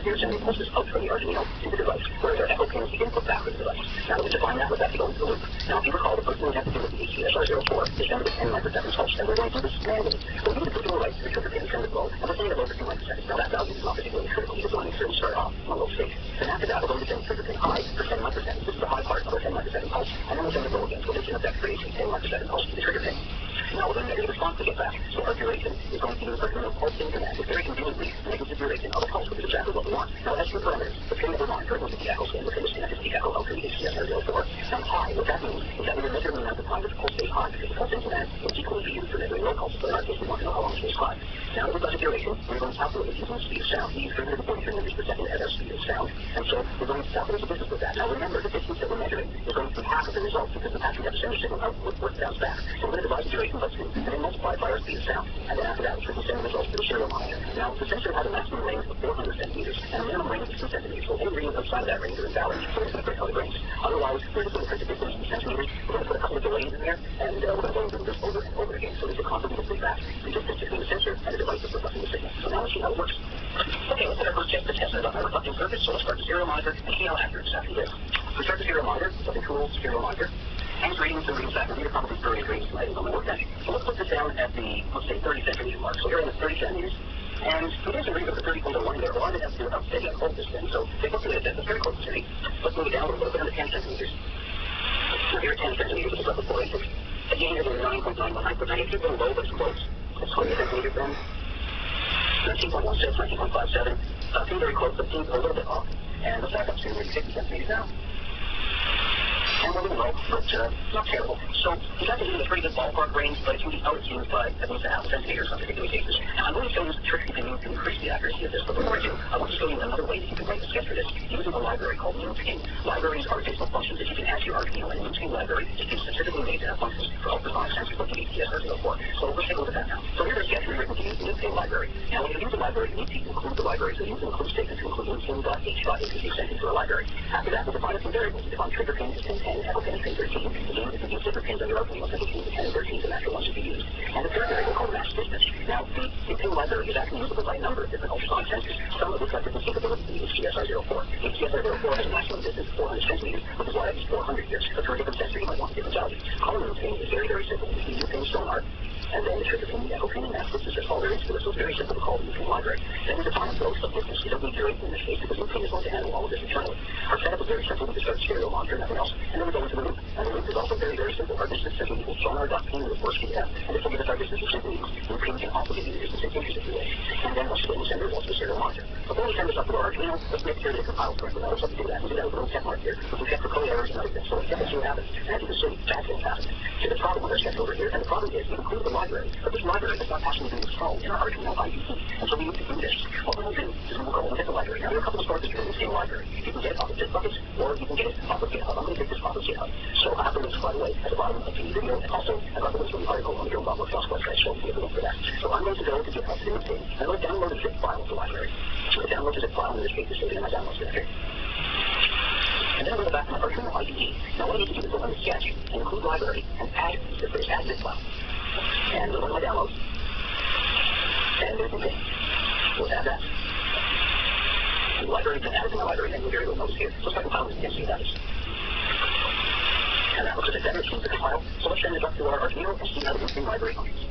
here sending pulses out from the Arduino into the device, where their echo pins the input back to the device. Now we define that, we're back to go into the loop. Now if you recall, the first thing we have to do with the HCSR04 is send it a 10 microsecond pulse, and we're going to do this manually. So we need to put the right to the trigger pin, send it low, and we're sending it over 2 microseconds. Now that value is not particularly critical, because when we start off on a low state. And after that, we're going to send the trigger pin high for 10 microseconds. This is the high part of our 10 microsecond pulse, and then we'll send it low again. So this in effect creates a 10 microsecond pulse to the trigger pin. Now we're going to get a response to get back. So our duration is going to use our pulsing command. It's very conveniently negative duration of a pulse, which is exactly what we want. Now as for parameters, the pin that we're monitoring will be the echo scan. We're going to connect the echo out to the HCSR04. Now high, what that means is that we're measuring the amount of time that the pulse stays high, because the pulsing command will equally be used for measuring low pulses, but in our case we want to know how long it stays high. Now that we've got the duration, we're going to calculate it using the speed of sound. We use 343 meters per second as our speed of sound, and so we're going to calculate the distance with that. Now remember, the distance that we're measuring is going to be half of the result, because the fact we have to send a signal out with what bounce back. So we're going to divide the duration by 2, and then multiply it by our speed of sound. And then after that, we can send the results to the serial monitor. Now, the sensor has a maximum range of 400 centimeters, and a minimum range of 2 centimeters. So any readings outside of that range are invalid. So we're just going to print how it range. Otherwise, we're just going to print the distance in centimeters. We're going to put a couple of delays in there, and we're going to go through this over and over again. So there's a constant feedback. The distance between the sensor and the device is reflecting the signal. So now let's see how it works. Okay, let's get our first check to test it on our reflecting surface. So let's start the serial monitor and see how accurate it's after this. We start the serial monitor, something cool, serial monitor. And it's reading some readings back, and these are probably very readings from items on the workbench. So let's put this down at the, let's say, 30 centimeter mark. So here in the 30 centimeters. And we did some readings up to 30.01 there. Well, I didn't have to do it steady and hold this thing. So take a look at it. That's very close to 30. Let's move it down a little bit, put it down to 10 centimeters. So here at 10 centimeters, which is up to 486. Again, here we're 9.919, but 92 going low, but it's close. It's 20 centimeters then. 19.16, 19.57. Seems very close, but seems a little bit off. And let's back up to maybe 50 centimeters now. And we're a little low, but not terrible. So we got to do a pretty good ballpark range, but it can be out-tuned by at least a half a centimeter in some particular cases. Now I'm going to show you the trick you can use to increase the accuracy of this, but before I do, I want to show you another way that you can write a sketch for this using a library called NewTune. Libraries are additional functions that you can add to your Arduino, and a NewTune library is specifically made to have functions for ultrasonic sensors like the HCSR04. So let's take a look at that now. So here's a sketch we've written to use the NewTune library. Now when you use a library, you need to include the library, so you can include statements to include NewTune.h.h as you send into a library. After that, we'll define a few variables. Define trigger pin is pin 10, echo pin is pin 13. Again, if you use different pins on your Arduino, so between the 10 and 13 is the natural ones to be used. And the third variable called match distance. Now, the pin library is actually usable by a number of different ultrasonic sensors, some of which have different capabilities in the HCSR04. The HCSR04 has a maximum distance of 400 centimeters, which is why I use 400 here. But for a different sensor, you might want a different value. Calling the pin is very, very simple. It's the NewTune sonar, and then the trigger pin, the echo pin, and match distance. That's all there is to it. So it's very simple to call the NewTune library. Then we define those of distance. You don't need duration in this case, because NewTune is going to handle all of this internally. Our setup is very simple. We just start stereo monitor, nothing else. And then we go into the loop. And the loop is also very, very simple. Our distance simply equals sonar.pin with force PDF. And this will give us our distance is simply equals. NewTune can also give you the distance in inches if you wish. And then once you send the results to the serial monitor. Before we send this up to our Arduino, let's make sure that it compiles correctly. Now let's have to do that. We do that with a little check mark here. We can check for code errors and other things. So let's check and see what happens. And as you can see, bad things happen. See the problem with our sketch over here. And the problem is we include the library, but this library is not actually being installed in our Arduino IDE. And so we need to do this. What we will do is we will go and get the library. Now there are a couple of sources for the same library. You can get it off of Bitbuckets, or you can get it off of GitHub. I'm going to take this off of GitHub. So I have the links, by the way, at the bottom of the video, and also I got the links from the article on the Joe.workshop's website, so we have a link for that. So I'm going to go to GitHub to do the thing. I'm going to download a zip file of the library. So I download the zip file, in this case, it's saved in my downloads directory. And then I'm going to go back to my Arduino IDE. Now what I need to do is go on the sketch and include library and add the phrase add zip file. And go to my downloads. And there's the thing. So let's add that. And the library has been added to my library, and you'll hear a little notice here. So let's compile this and see what that is. And that looks like that seems to compile. So let's send it up to our Arduino and see how the NewTune library functions.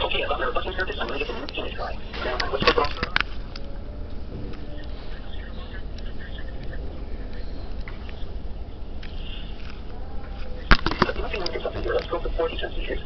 Okay, I've got my reflecting surface. I'm going to get the NewTune to try. Now, let's click off. But the NewTune is something here. Let's go to 40 centimeters.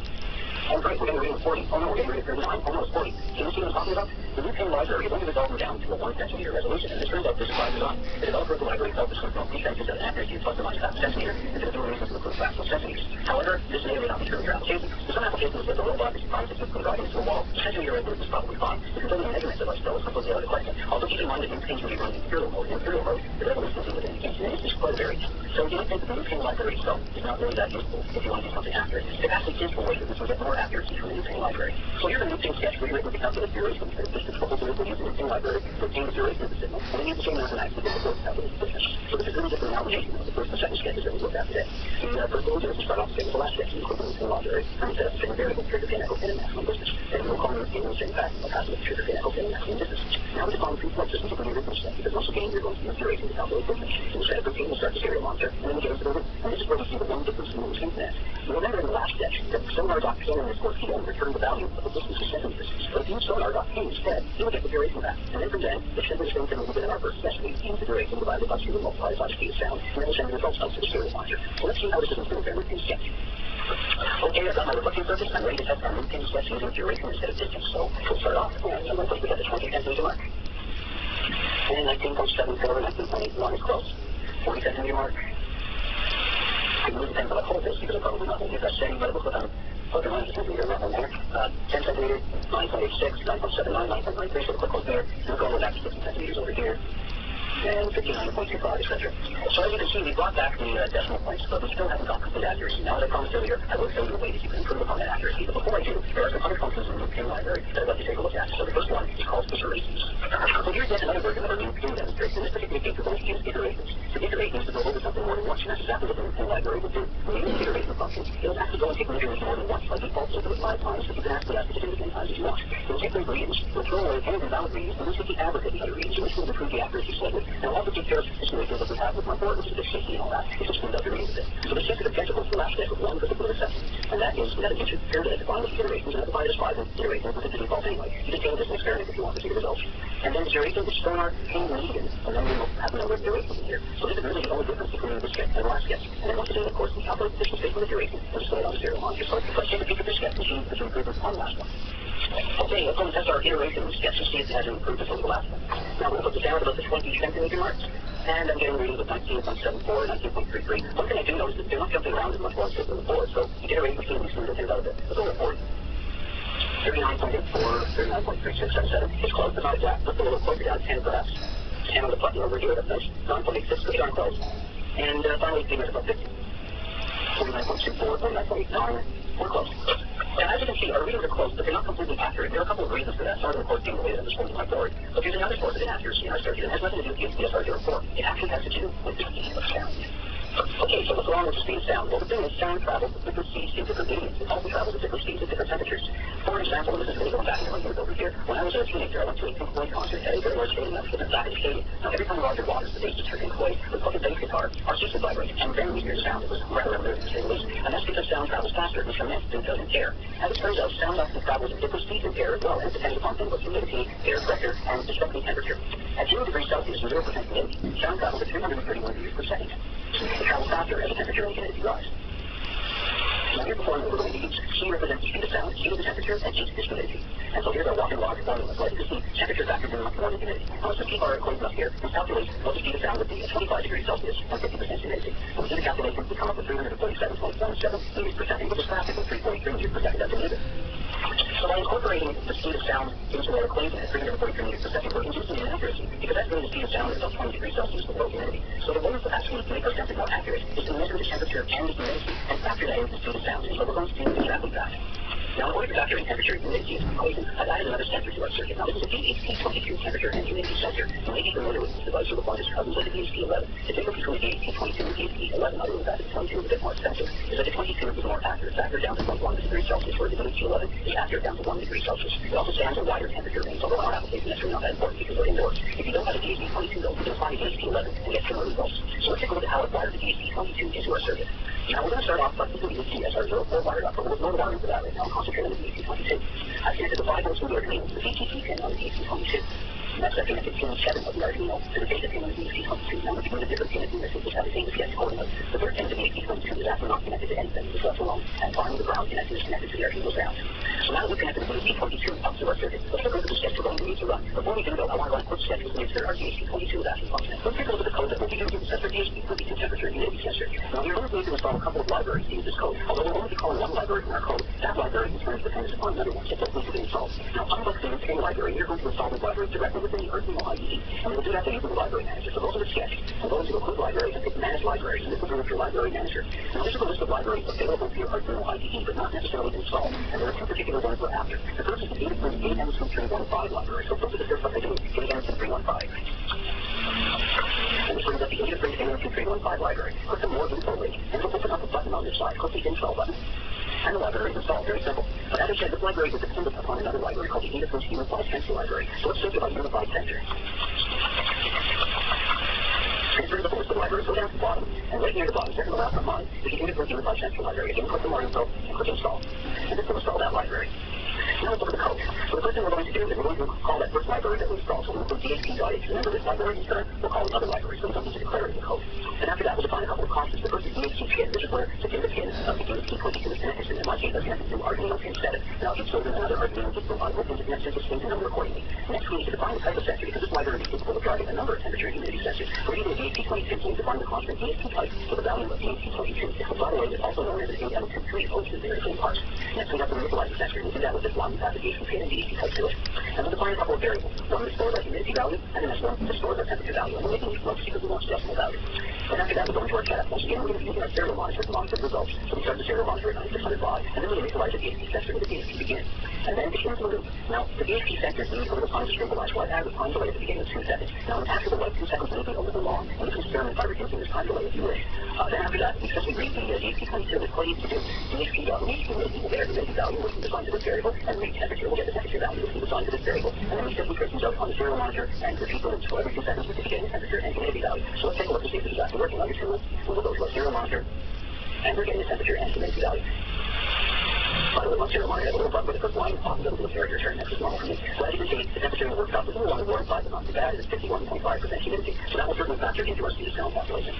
Oh, great, we're getting rid of 40. Oh, no, we're getting rid of 39. Oh, no, it's 40. Can you see what I'm talking about? The NewTune library is only resolved down to a 1 centimeter resolution, and this turns out this is by design. The developer of the library felt this was from defenses of accuracy of plus or minus half a centimeter, and the reasons to include fractional centimeters. However, this may or may not be true in your application. For some applications where the robot is defined as typically driving into a wall, the centimeter resolution is probably fine. If you're building a measurement device, though, it's completely out of the question. Also, keep in mind that NewTune can be run in imperial mode. In imperial mode, the resolution is within the inch, and this is quite a variance. So you might think that the NewTune library itself is not really that useful if you want to do something accurate. It actually is a way that this will get more accuracy from the NewTune library. So here's a NewTune sketch rewritten to calculate duration and distance. What we'll do is we'll use the NewTune library to obtain the duration of the signal, and we use the same mathematics to get the first calculate the distance. So this is really just an amalgamation of the first and second sketches that we looked at today. The first one is to start off the same as the last sketch, we include the NewTune library, and we set up the same variable, trigger pin, echo pin, and maximum distance. Then we'll call NewTune in the same fashion, we'll pass it with trigger pin, echo pin, and And this is now we define three points systems of linear rhythm step, because once again, you're going to use duration to calculate rhythm. So instead of routine, we'll start the serial monitor, and then we get into the rhythm. And this is where we see the one difference in the internet. You remember in the last step that sonar.pn in this course will return the value of the distance to second distance. But if you use sonar.p instead, you will get the duration back. And then from then, we send the same thing we did in our first test. We use the duration divided by 2 and multiply it by the speed of sound, and then we'll send the results out to the serial monitor. So let's see how this is improved in routine sketch. Okay, I've got my reflecting surface. I'm ready to test our routine sketch using duration instead of distance. So we'll start off, and I'm going to we got the 20 centimeter mark. And 19.74, 19.81 is close. 40 centimeter mark. I can move the pen, but I'll hold this because I'm probably not going to get that steady, but we'll put on plus or minus a centimeter mark on there. 10 centimeters, 9.86, 9.79, 9.93, so we'll click on there. And we'll go over back to 50 centimeters over here. And 59.25, etc. So as you can see, we brought back the decimal points, but we still haven't got complete accuracy. Now, as I promised earlier, I will show you a way that you can improve upon that accuracy. But before I do, there are some other functions in the new PIN library that I'd like to take a look at. So the first one is called iterations. So here's yet another version of our new PIN demonstration. In this particular case, we're going to use iterations. So iterate means to go over something more than once, and that's exactly what the new PIN library would do. When you use the iteration function, it will actually go and take measurements more than once. By default, it'll do it 5 times, but you can actually ask it to do it as many times as you want. It will take those readings, it will throw away any invalid readings, and this is the average of the other readings, which will improve the accuracy slightly. And I'll also take care of this way that we have with my board, which is a bit shaky and all that. It's just cleaned up the readings a bit. So the sensitive principle is the last step of one particular exception. And that is, we have a digit pair that define with the iterations, and divide as 5 and iterations with the default anyway. You can take this and experiment if you want to see the results. And then the duration is sonar pain median, and then we will have a number of durations in here. So this is really the only difference between this sketch and the last sketch. And then once again, of course, we calculate the distance based on the duration, and display it on the serial monitor. So let's take a peek at the sketch and see if there's improvement on the last one. Okay, let's go and test our iteration sketch and see if it has improvement over the last one. Now we'll put this down at about the 20 centimeter marks. And I'm getting readings of 19.74, 19.33. One thing I do notice is they're not jumping around as much while I'm sitting on the board, so the iteration between these things will tend out a bit. Let's go to 40. 39.84, 39.3677. It's close, but not exact. Let's go a little closer down, 10 perhaps. 10 on the button over here, that's nice. 9.86, pretty darn close. And finally, the about 50. 49.24, 49.89. We're close. And as you can see, our readings are close, but they're not completely accurate. There are a couple of reasons for that. Some of them, of course, being the way that I'm displaying my board. But there's another source of inaccuracy in our circuit. It has nothing to do with the SR04. It actually has to do with the speed of sound. Okay, so what's wrong with the speed of sound? Well, the thing is, sound travels at different speeds in different mediums. It also travels at different speeds at different temperatures. For example, this is really going back to my years over here. When I was a teenager, I went to a Pink Floyd concert at a very large stadium. I was sitting back in the stadium. Now, every time Roger Waters, the bassist for Pink Floyd, would play a bass guitar, our system vibrated, and then we hear sound. It was rather unnerving to say the least. And that's because sound travels faster than cement and doesn't air. As it turns out, sound often travels at different speeds in air as well, and it depends upon things like humidity, air pressure, and especially temperature. At 0 degrees Celsius and 0% humidity, sound travels at 331 meters per second. It travels faster as the temperature and humidity rise. Now here before we're going to use C represents the speed of sound, C is the temperature, and H is humidity. And so here's our walking log formula. So as you can see, temperature factors in much more than humidity. Now let's just keep our equation up here and calculate what the speed of sound would be at 25 degrees Celsius and 50% humidity. When we do the calculation, we come up with 337.17 meters per second, which is faster than 3.3 meters per second. That's a meter. So by incorporating the speed of sound into our equation at 343 meters per second, we're inducing an accuracy, because that's really the speed of sound at about 20 degrees Celsius with low humidity. So the way to actually make our sensor more accurate is to measure the temperature and the humidity and factor that into the speed of sound. And so we're going to do exactly that. Now, in order to factor in temperature and humidity into the equation, I've added another sensor to our circuit. Now, this is a DHT22 temperature and humidity sensor. You may be familiar with this device or with one of its cousins like the DHT11. The difference between the DHT22 and the DHT11, other than that, the 22 is a bit more expensive, is that the 22 is more accurate. It's accurate down to 0.1 degrees Celsius, whereas the DHT11 is accurate down to 1 degree Celsius. It also stands a wider temperature range, although in our application that's really not that important because we're indoors. If you don't have a DHT22 though, you can find a DHT11 and get similar results. So let's take a look at how it wires the DHT22 into our circuit. Now, we're going to start off by putting the SR04 wired up, but we'll no wiring for that right now. I'll concentrate on the DHT22. I've connected the 5 volts from the Arduino to the VTT pin on the DHT22. And that's connected to pin 7 of the Arduino to the data pin on the DHT22. Now, if you go to different pin in this, we'll just have the same sketch accordingly. The third pin of the DHT22 is actually not connected to anything. It's left alone. And finally, the ground connector is connected to the Arduino ground. So now that we've connected the DHT22 up to our circuit, let's take a look at the sketch we're going to need to run. Before we do though, I want to run a quick sketch to make sure our DHT22 is actually functioning. Let's take a look at the code that we'll be using to set our DHT22 temperature and humidity sensor. Now, we're going to need to install a couple of libraries to use this code. Although we'll only be calling one library from our code, that library in turn depends upon another one, so it doesn't need to be installed. Now, unlike the main library, we're going to install this library directly within the Arduino IDE, and we'll do that using the library manager. So those are the sketch. We'll go into Include Libraries and pick Manage Libraries, and this will bring up your library manager. Now, this is a list of libraries available to your Arduino IDE, but not necessarily installed, and there are two particular ones we're after. The first is the ADAM2315 library, so filter the first what they do, ADAM2315. And this brings up the ADAM2315 library. Click the More Info link, and it'll open up a button on your side. Click the Install button. and the library is installed. Very simple. But as I said, this library is dependent upon another library called the Edith's Unified Sensor Library. So let's think about Unified Sensor. Transfer the force of the library, go down to the bottom, and right near the bottom, second to last on mine, is the Edith's Unified Sensor Library. Again, click the more info, and click install. And this will install that library. Now let's look at the code. So the first thing we're going to do is we're going to call that first library that we installed. So we'll include DHP.h. Remember this library is we'll call it other library, so we don't need to declare it in the code. And after that, we'll define a couple of constants. The first is DHP pin. This is where to pin the pin of the DHP22 is connected to. In my case, that's connected to Arduino pin 7. Now, each children and other Arduino just put on pins and connected to the number accordingly. Next, we need to define the type of sensor because this library is capable of driving a number of temperature and humidity sensors. We're using DHP22, so we define the constant DHP type for the value of DHP22. By the way, it's also known as the DHP3 opposed to the very same parts. Next, we have to manipulate the sensor. We'll do that with this one. We have the DHP pin and DHP type to it. And we'll define a couple of variables. One that stores our humidity value, and the next one that stores our temperature value. And we're making these floats because we want decimal value. And after that, we're going to our setup. Once again, we're going to be using our serial monitor to monitor the results. So we start the serial monitor at 9600 baud, and then we initialize the DHP sensor with the DHP begin. And then begin to loop. Now, the DHP sensors need a little time to stabilize, so I've added a time delay at the beginning of 2 seconds. Now, after the wait, 2 seconds may be a little long, and you can experiment by reducing this time delay if you wish. Then after that, we simply read the DHP22 with what you need to do. DHP humidity will bear the humidity value, which we define to this variable, and read temperature will get the temperature value, which we define to this variable. And then we simply press these out on the serial monitor and repeat the loops for every 2 seconds with the beginning temperature and humidity value. So let's take a look to see if this is actually working on your tool. We will go to our serial monitor, and we're getting the temperature and humidity value. By the way, my serial monitor has a little button with a quick line off the little character turn. That's just normal for me. So as you can see, the temperature in the workshop is a little on the warm side, but not too bad. It's 51.5% humidity. So that will certainly factor into our speed of sound calculation.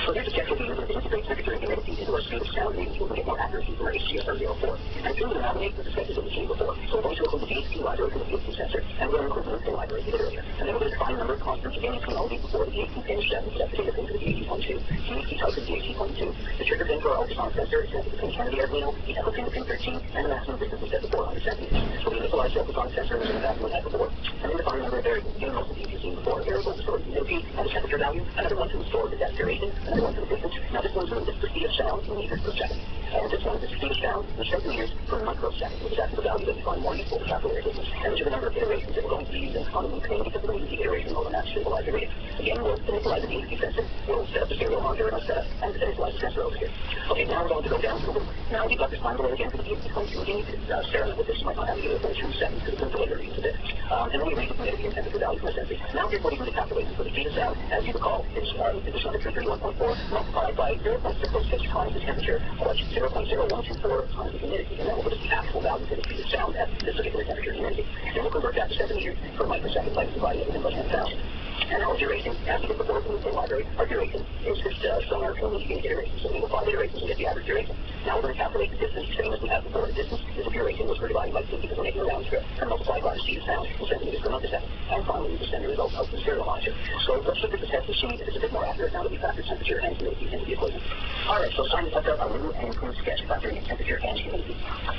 So here's a check we'll be using to integrate temperature and humidity into our speed of sound readings so we can get more accuracy from our HCSR04. And soon we'll navigate the sketches that we've seen before. So we're going to include the DHP library for the DHP sensor, and we're going to include the info library we did earlier. And then we're going to define a number of constants again between all these before the DHP pin is set, set the pin to the DHP22, DHP type is DHP22, the trigger pin for our ultrasonic sensor is set to the pin 10 of the Arduino, the echo pin to pin 13, and the maximum distance is set to 400 centimeters. So we initialize the ultrasonic sensor using the maximum echo board, and then define a number of variables. Again, most of these you've seen before. A variable to store the humidity and the temperature value, another one to store the depth duration, another one to the distance. Now this one's the speed of sound in meters per second. And this one is the speed of sound in centimeters per microsecond, which is actually the value that we find more useful to calculate distance. And which are the number of iterations that we're going to be using on the loop thing because we're going to use the iteration mode and that's stabilize the reading. Again, we'll initialize the DHP sensor, we'll set up the serial monitor in our setup, and initialize the sensor over here. Okay, now we're going to go down to the loop. Now we've got this time delay again for the DHP22. Again, you could experiment with this. You might not have to do it for 2 seconds because the delay reads a bit. And then we read the humidity and temperature value from the sensor. Now here's what you do to calculate for the speed of sound. As you recall, it's addition of 331.4 multiplied by 0.606 times the temperature, plus 0.0124 times the humidity. And then we'll put the actual value for the speed of sound at this particular temperature and humidity. Then we'll convert that to centimeters per microsecond by dividing everything by 10,000. And our duration, as we did before from the library, our duration is just somewhere between the iterations. So we will 5 iterations and get the average duration. Now we're going to calculate the distance, same as we had before. The distance is the duration, which we're dividing by 2 because we're making a round trip, and multiplied by the speed of sound in centimeters per microsecond. And finally, we just send the result out to the serial monitor. So let's look at the test to see if it's a bit more accurate now that we factor temperature and humidity into the equation. Alright, so it's time to touch up our new and improved sketch factoring in temperature and humidity.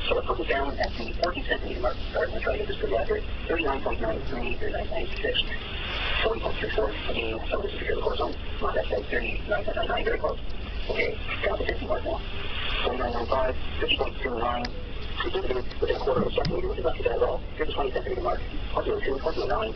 So let's put this down at the 14 centimeter mark. Alright, I'm going to try to get this pretty accurate. 39.93, 39.96. 40.34. Again, so this is here the horizontal. Not that side, 39.99, very close. Okay, down to 50 mark now. 49.95, 50.29. Within a quarter of a centimeter, which is not too bad at all. Here's the 20 centimeter mark. 20.2, 20.9.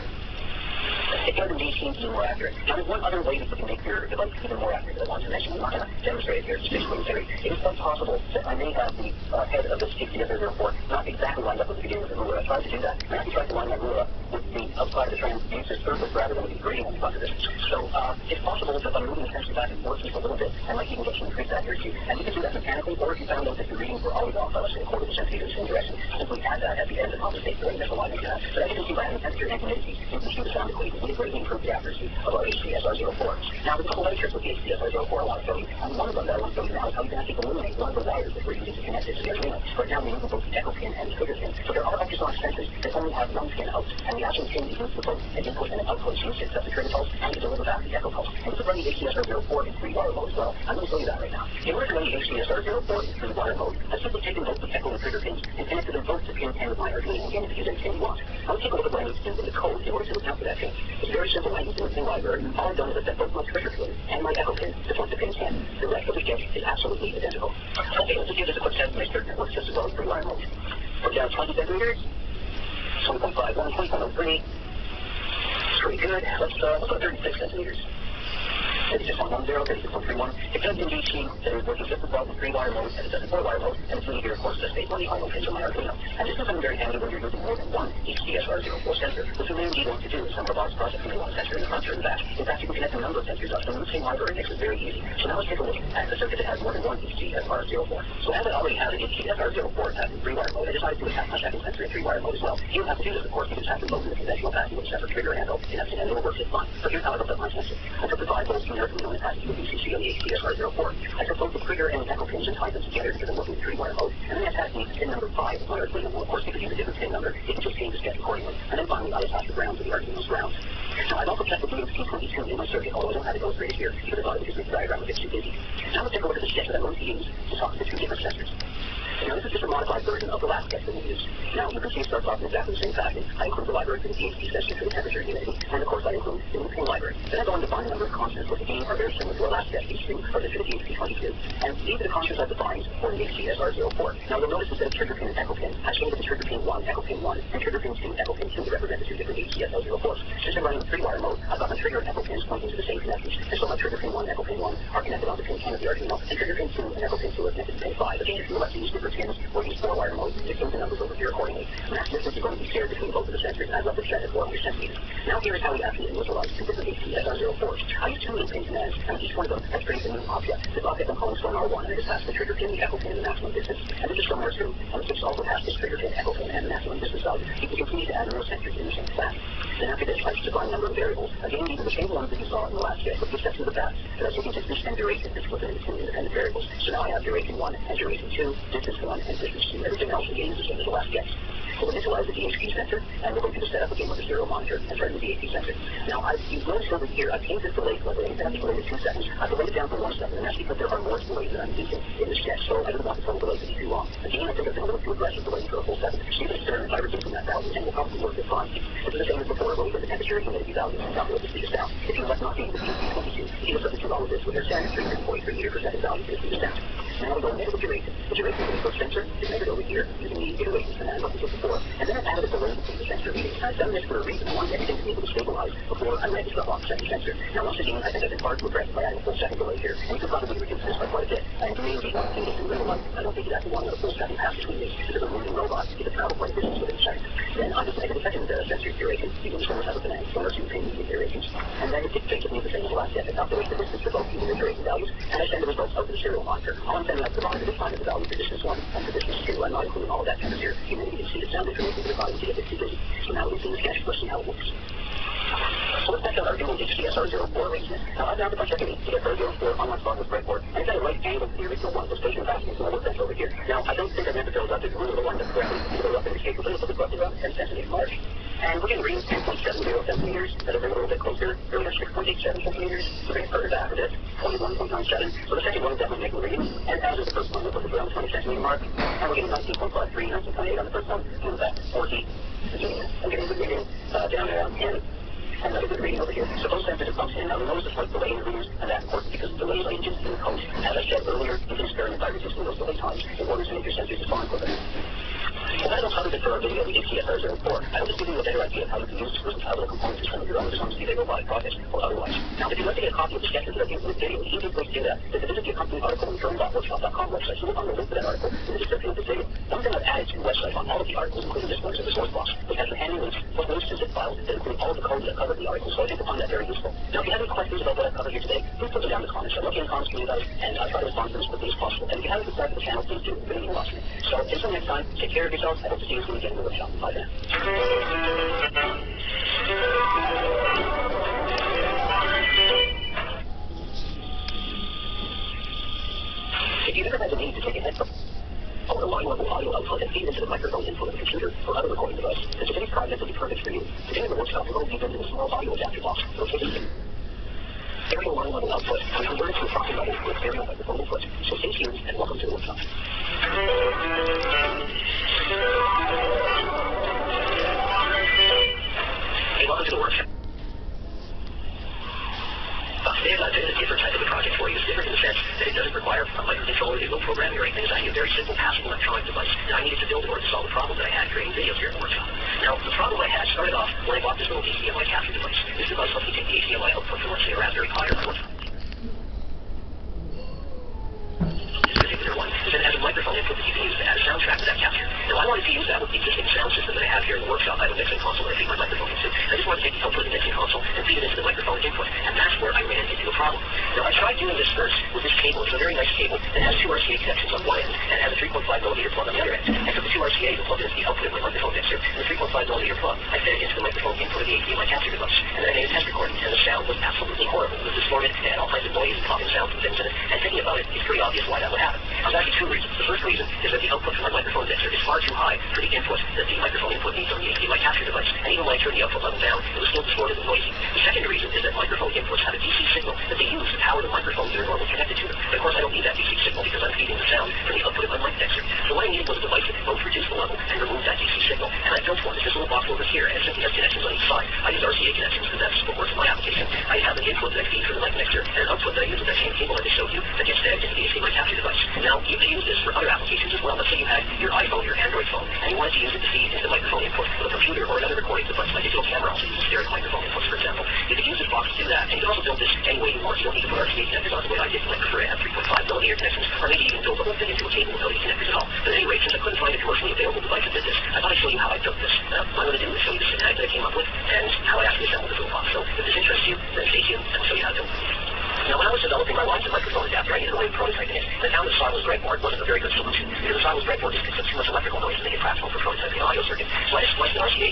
It does indeed seem to be more accurate. Now, there's one other way that you can make your device even more accurate that I want to mention. I'm not going to demonstrate it here. It's just theory. It is quite possible that I may have the head of the HCSR04 not exactly lined up with the beginning of the ruler. I tried to do that. I actually tried to line my ruler up with the outside of the transducer surface rather than with the gradient on the front of it. So it's possible that by moving the sensor back and forth just a little bit, I might even get some increased accuracy. And you can do that mechanically, or if you found out that the readings were always off, let's say a quarter of a centimeter in the same direction, simply add that at the end to compensate for any misalignment you have. But as you can see, by having temperature and humidity, you can see the sound equation. We greatly improve the accuracy of our HCSR04. Now, there's a couple other tricks with the HCSR04 I want to show you. And one of them that I want to show you now is how you can actually eliminate one of the wires that we're using to connect it to the Arduino. Right now, we use both the echo pin and the trigger pin. So there are ultrasonic sensors that only have one pin out. And the actual pin is used for both an input and an output. So you can set the trigger pulse and you can deliver back the echo pulse. And you can run the HCSR04 in 3-wire mode as well. I'm going to show you that right now. In order to run the HCSR04 in 3-wire mode, I've simply taken both the echo and trigger pins and connected them both to pin 10 of my Arduino. Again, you can use any pin you want. I'll take a look at what I need to do in the code in order to account for that pin. It's very simple. I use the pin library. All I've done is I set both my trigger pin and my echo pin to point to pin 10. The rest of the sketch is absolutely identical. Okay, let's give this a quick test to make sure it works just as well as 3-wire mode. Put down 20 centimeters, 20.51, 20.03. It's pretty good. Let's put 36 centimeters. 3610, it does indeed seem that it is working just as well with 3-wire mode as it does in 4-wire mode, and it's here, of course, to state one of the audio pins on my Arduino. And this is something very handy when you're using more than one HDSR04 sensor. What you may indeed want to do is some robotics project may want a sensor in the front or in the back. In fact, you can connect a number of sensors up from the same library. It makes it very easy. So now let's take a look at the circuit that has more than one HDSR04. So as I already have an HDSR04 in 3-wire mode, I decided to attach my second sensor in 3-wire mode as well. You don't have to do this, of course. You just have to load in the conventional passive with a separate trigger handle, and it will work just fine. But here's how I hooked up my sensor. I took the 5 volts from the Arduino and attached it to a VCC on the HDSR04. I took both the trigger and the echo pins and tied them together because I'm working with 3-wire mode, and then I attached the pin number 5 of my Arduino. Well, of course, you could use a different pin number. You can just change the sketch accordingly. And then finally, I attached the ground to the Arduino's ground. Now, I've also checked the DHT22 in my circuit, although I don't have it illustrated here because I thought it would just make the diagram a bit too busy. Now let's take a look at the sketch that I'm going to use to talk to the two different sensors. Now, this is just a modified version of the last sketch that we used. Now, you can see it starts off in exactly the same fashion. I include the library for the DHT sensor for the temperature and humidity, and of course I include the loop library. Then I go on to define a number of constants which again are very similar to our last sketch, these two are the DHT22. And these are the constants I've defined for the HDSR04. Now, you'll notice instead of trigger pin and echo pin, I've changed it to trigger pin 1, echo pin 1, and trigger pin 2, echo pin 2 to represent the two different HDSR04s. Since I'm running in 3-wire mode, I've got my trigger and echo pins pointing to the same connectors. And so my trigger pin 1 and echo pin 1 are connected on to pin 10 of the Arduino, and trigger pin 2 and echo pin 2 are connected to pin 5. Again, if you elect to use different pins or use 4-wire mode, you change the numbers over here accordingly. Max distance is going to be shared between both of the sensors, and I've left it set at 400 centimeters. Now here is how we actually initialize two different HDSR04s. I use 2 loop pins in ends, and each one of them has created a new object. This object I'm calling Stone R1, and I just passed the trigger pin, the echo pin, and the maximum distance. And this is Stone R2, and this also has this trigger pin, echo pin, and the maximum distance value. You can continue to add more sensors in the same class. Then after this, I define a number of variables. Again, these are the same ones that you saw in the last sketch, with the exception of the fact that I was looking at distance and duration and split them into 2 independent variables. So now I have duration 1 and duration 2, distance 1 and distance 2. Everything else again is the same as the last sketch. So we'll initialize the DHT sensor, and we're going to do the setup again with the serial monitor and turn the DHT sensor. Now, you've noticed over here, I've changed this delay level. Instead of delayed to 2 seconds, I've delayed it down to 1 second, and that's because there are more delays that I'm using in the sketch, so I didn't want the total delay to be too long. Again, I think I've been a little too aggressive delaying for a full second. So you can experiment by reducing that value, and it will probably work just fine. This is the same as before, where we put the temperature and humidity values and calculate the speed down. If you elect not to use the DHT22, you can substitute all of this with their standard 343 meter per second value to speed down. Now we go ahead with duration. The duration of the first sensor is measured over here using the iterations command like we did before, and then I've added a delay between the sensor readings. I've done this for a reason. I want everything to be able to stabilize before I ready to stuff off the second sensor. Now once again, I think I've been hard to address by adding a full second delay here, and you can probably reduce this by quite a bit. And to me, indeed, one thing is to live a life. I don't think you have to want a full second pass between these, because a moving robot can travel quite a distance within a second. Then I just added a second sensor duration using the Stone R2 command, Stone R2 pin medium durations, and then it dictates the same as the last step. It calculates the distance for both using the duration values, and I send the results out to the serial monitor. All I'm sending out to the monitor this time is the value for distance 1 and for distance 2. I'm not including all of that temperature, humidity, and speed. It sounds information for the body to get a bit too busy. So now we can see the sketch. Let's see how it works. So let's test out our dual HDSR04 arrangement. Now I've mounted my second HDSR04 on my spot-less breadboard, and it's at a right angle to the original one, so station fastening is my workbench over here. Now I don't think I meant to build up the glue of the one that's correctly built up in the shape. We're going to put the bucket around 10 centimeters large. And we're getting readings 10.70 centimeters, that are a little bit closer, earlier 6.87 centimeters. We're getting further back with it, 21.97. So the second one is definitely making readings, and as is the first one, we'll put it around the 20 centimeter mark. And we're getting 19.53, 19.8 on the first one, and the back 40. I'm getting a good reading down around 10. And another good reading over here. So those sensors are pumped in. Now we notice the slight delay in the readings, and that's important because delays are induced in the code. As I said earlier, you can experiment by reducing those delay times in order to make your sensors respond quicker. Well, that about covers it for our video of the HDSR04. I hope this gives you a better idea of how you can use this versatility of components in some of your own designs, be they robotic projects or otherwise. Now, if you'd like to get a copy of the sketches that I've given in this video, the easiest way to do that is to visit the accompanying article on the drone.workshop.com website. So look on the link to that article in the description of this video. One thing I've added to the website on all of the articles, including this one, is the source box, which has the handy links plus links to zip files that include all of the codes that cover the article. So I think you'll find that very useful. Now, if you have any questions about what I've covered here today, please put them down in the comments. I'm looking in the comments for you guys, and I'll try to respond to them as quickly as possible. And if you haven't subscribed to the channel, please do. It really means a lot to me. So until next time, take care of yourselves. I hope to see you soon again in the workshop. Bye for now. If you've ever had the need to take a headphone or a line-level audio output and feed it into the microphone input of a computer or other recording device, then today's project will be perfect for you. Today in the workshop, we're going to be building a small audio adapter box that will take a stereo line-level output and convert it to a proxy level with stereo microphone input. So stay tuned and welcome to the workshop. Hey, welcome to the workshop. Today I'm doing a different type of a project for you. It's different in the sense that it doesn't require a microcontroller, there's no programming or anything. It's actually a very simple, passive electronic device that I needed to build in order to solve a problem that I had creating videos here in the workshop. Now, the problem I had started off when I bought this little HDMI capture device. This device lets me take the HDMI output from, let's say, a Raspberry Pi or a microphone input that you can use to add a soundtrack to that capture. Now, I wanted to use that with the existing sound system that I have here in the workshop. I have a mixing console that I feed my microphone into. I just wanted to take the output of the mixing console and feed it into the microphone input, and that's where I ran into a problem. Now, I tried doing this first with this cable. It's a very nice cable that has two RCA connections on one end and has a 3.5 millimeter plug on the other end. I took the two RCAs and plugged it into the output of my microphone mixer, and the 3.5 millimeter plug, I fed it into the microphone input of the HDMI capture device, and then I made a test recording, and the sound was absolutely horrible. It was distorted, it had all kinds of noise and popping sounds and things in it, and thinking about it, it's pretty obvious why that would happen. There's actually two reasons. The first reason is that the output from my microphone mixer is far too high for the input that the microphone input needs on the HDMI capture device, and even when I turned the output level down, it was still distorted and noisy. The second reason is that microphone inputs have a DC signal that they use to power the microphones that are normally connected to them. But of course, I don't need that DC signal because I'm feeding the sound from the output of my mic mixer. So what I needed was a device that could both reduce the level and remove that DC signal, and I built one. It's this little box over here, and it simply has connections on each side. I use RCA connections because that's what works in my application. I have an input that I feed for the mic mixer, and an output that I use with that same cable I just showed you that gets fed into the HDMI capture device. Now, you can use this for other applications as well. Let's say you had your iPhone, your Android phone, and you wanted to use it to feed into the microphone input of a computer or another recording device, like a digital camera also uses stereo microphone inputs, for example. You can use this box to do that, and you can also build this any way you want. You don't need to put RCA connectors on the way I did. You might prefer to have 3.5 millimeter connections, or maybe even build the whole thing into a cable without any connectors at all. But anyway, since I couldn't find a commercially available device that did this, I thought I'd show you how I built this. What I'm going to do is show you the schematic that I came up with, and how I actually assembled this little box. So if this interests you, then stay tuned, and I'll show you how to do it. Now, when I was developing my wireless microphone adapter, I needed a way of prototyping it, and I found that Sawless breadboard wasn't a very good solution, because the Sawless breadboard just consists too much electrical noise to make it practical for prototyping an audio circuit. So I just spliced an RCA